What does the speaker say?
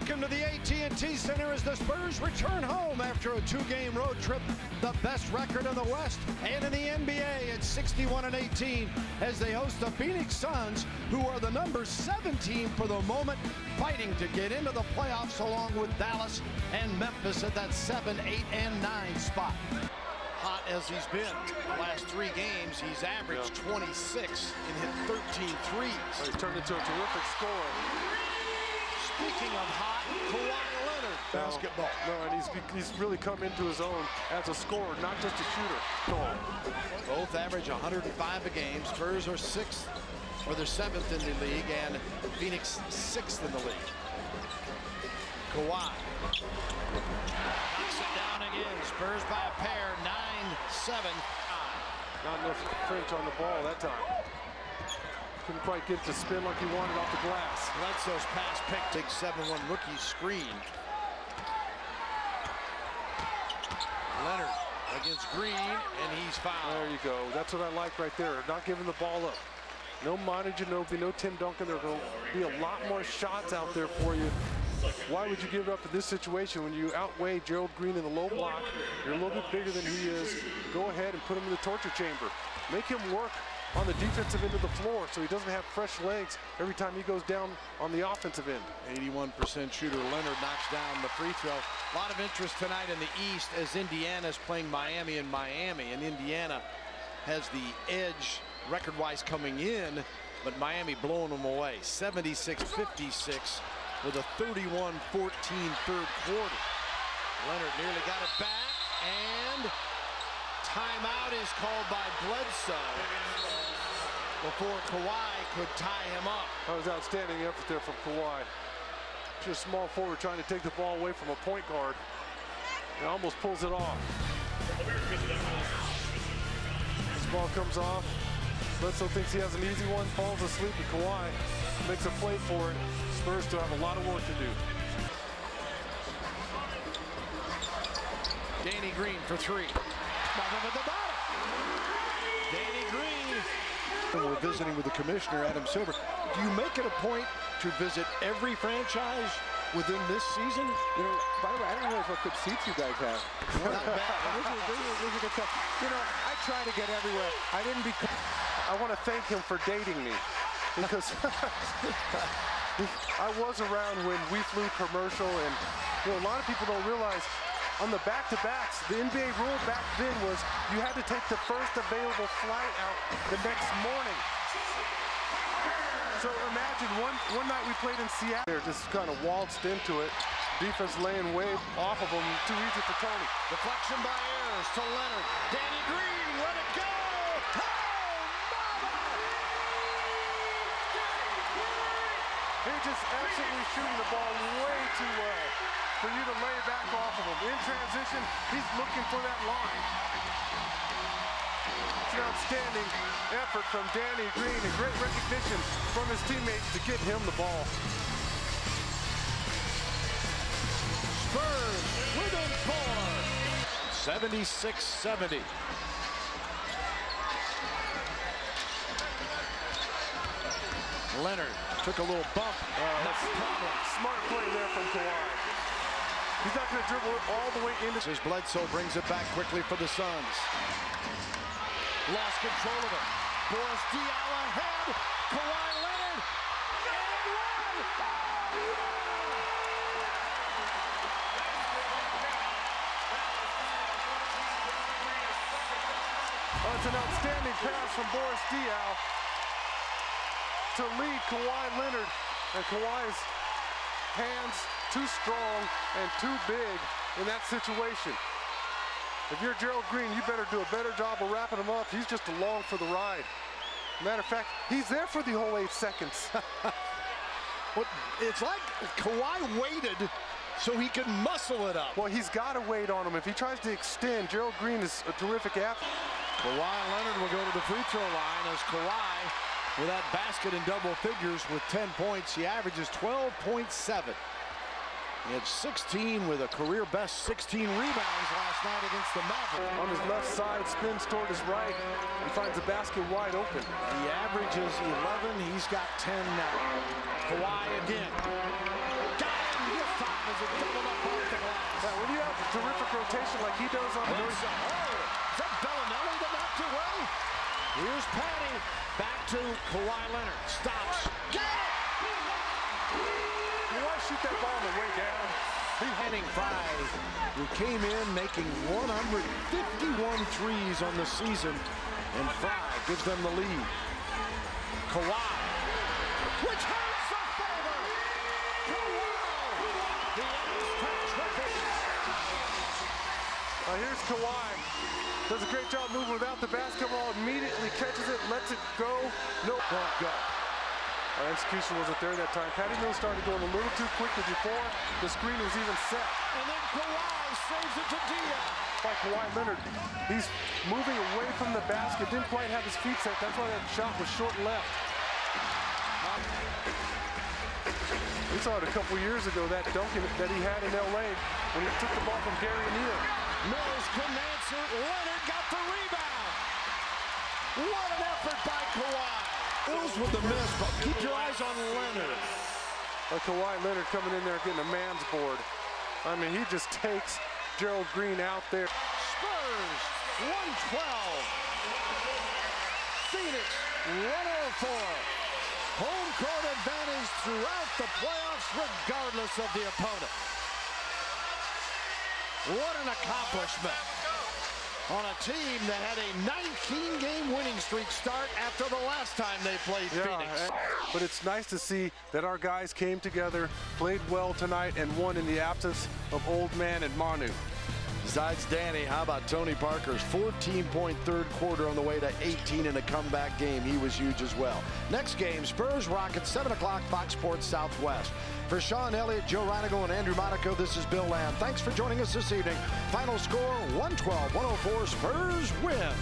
Welcome to the AT&T Center as the Spurs return home after a two-game road trip. The best record in the West and in the NBA at 61-18 as they host the Phoenix Suns, who are the number 17 for the moment, fighting to get into the playoffs along with Dallas and Memphis at that 7, 8, and 9 spot. Hot as he's been the last 3 games, he's averaged 26 and hit 13 threes. He's turned into a terrific scorer. Speaking of hot, Kawhi Leonard. Basketball. No, and he's really come into his own as a scorer, not just a shooter. Both average 105 a game. Spurs are 6th, or they're 7th in the league, and Phoenix 6th in the league. Kawhi knocks it down again. Spurs by a pair, 9-7. Not enough French on the ball that time. Couldn't quite get to spin like he wanted off the glass. Bledsoe's pass pick, big 7-1 rookie screen. Leonard against Green, and he's fouled. There you go. That's what I like right there. Not giving the ball up. No Monty Ginobili, no Tim Duncan. There will be a lot more shots out there for you. Why would you give it up in this situation when you outweigh Gerald Green in the low block? You're a little bit bigger than he is. Go ahead and put him in the torture chamber. Make him work on the defensive end of the floor so he doesn't have fresh legs every time he goes down on the offensive end. 81% shooter Leonard knocks down the free throw. A lot of interest tonight in the East as Indiana is playing Miami in Miami, and Indiana has the edge record-wise coming in, but Miami blowing them away. 76-56 with a 31-14 third quarter. Leonard nearly got it back, and timeout is called by Bledsoe before Kawhi could tie him up. That was outstanding effort there from Kawhi. Just small forward trying to take the ball away from a point guard and almost pulls it off. This ball comes off. Bledsoe thinks he has an easy one, falls asleep, and Kawhi makes a play for it. Spurs still have a lot of work to do. Danny Green for 3. Nothing at the bottom. Danny Green. We're visiting with the commissioner, Adam Silver. Do you make it a point to visit every franchise within this season? You know, by the way, I don't realize what good seats you guys have. Not bad. This is a good stuff. You know, I try to get everywhere. I want to thank him for dating me because I was around when we flew commercial, and you know, a lot of people don't realize on the back-to-backs, the NBA rule back then was you had to take the first available flight out the next morning. So imagine one night we played in Seattle. They're just kind of waltzed into it. Defense laying way off of them. Too easy for Tony. Deflection by Ayers to Leonard. Danny Green, let it go! Oh, mama! He's just absolutely shooting the ball way too well for you to lay back off of him. In transition, he's looking for that line. It's an outstanding effort from Danny Green and great recognition from his teammates to get him the ball. Spurs within 4. 76-70. Leonard took a little bump. Smart play there from Kawhi. He's not going to dribble it all the way into. As Bledsoe brings it back quickly for the Suns. Lost control of it. Boris Diaw ahead. Kawhi Leonard. And one. Oh, it's an outstanding pass from Boris Diaw to lead Kawhi Leonard. And Kawhi's hands too strong and too big in that situation. If you're Gerald Green, you better do a better job of wrapping him up. He's just along for the ride. Matter of fact, he's there for the whole 8 seconds. But it's like Kawhi waited so he could muscle it up. Well, he's got to wait on him. If he tries to extend, Gerald Green is a terrific athlete. Kawhi Leonard will go to the free throw line as Kawhi, with that basket in double figures with 10 points, he averages 12.7. He had 16 with a career best 16 rebounds last night against the Mavericks. On his left side, spins toward his right. He finds the basket wide open. He averages 11. He's got 10 now. Kawhi again. Got him. as it doubled up off the glass. Yeah, when you have terrific rotation like he does on the north side. Is that Bellinelli that knocked it well? Here's Patty. Back to Kawhi Leonard. Stops. Get it! Why shoot that ball on the way down? Henning Frye, who came in making 151 threes on the season, and Frye gives them the lead. Kawhi, which hurts the favor. Kawhi, the Aztecs record. Here's Kawhi. Does a great job moving without the basketball. Immediately catches it, lets it go. No, don't go. Our execution wasn't there that time. Patty Mills started going a little too quickly before the screen was even set. And then Kawhi saves it to Diaz. By Kawhi Leonard, he's moving away from the basket. Didn't quite have his feet set. That's why that shot was short left. We saw it a couple years ago, that dunk that he had in L.A. when he took the ball from Gary O'Neal. Mills couldn't answer. Leonard got the rebound. What an effort by Kawhi. Mills with the miss, but keep your eyes on Leonard. Kawhi Leonard coming in there getting a man's board. I mean, he just takes Gerald Green out there. Spurs 112. Phoenix 104. Home court advantage throughout the playoffs, regardless of the opponent. What an accomplishment on a team that had a 19-game winning streak start after the last time they played Phoenix. But it's nice to see that our guys came together, played well tonight, and won in the absence of Old Man and Manu. Besides Danny, how about Tony Parker's 14-point third quarter on the way to 18 in a comeback game? He was huge as well. Next game, Spurs Rockets, 7 o'clock, Fox Sports Southwest. For Sean Elliott, Joe Reinigo, and Andrew Monaco, this is Bill Lamb. Thanks for joining us this evening. Final score, 112-104, Spurs win.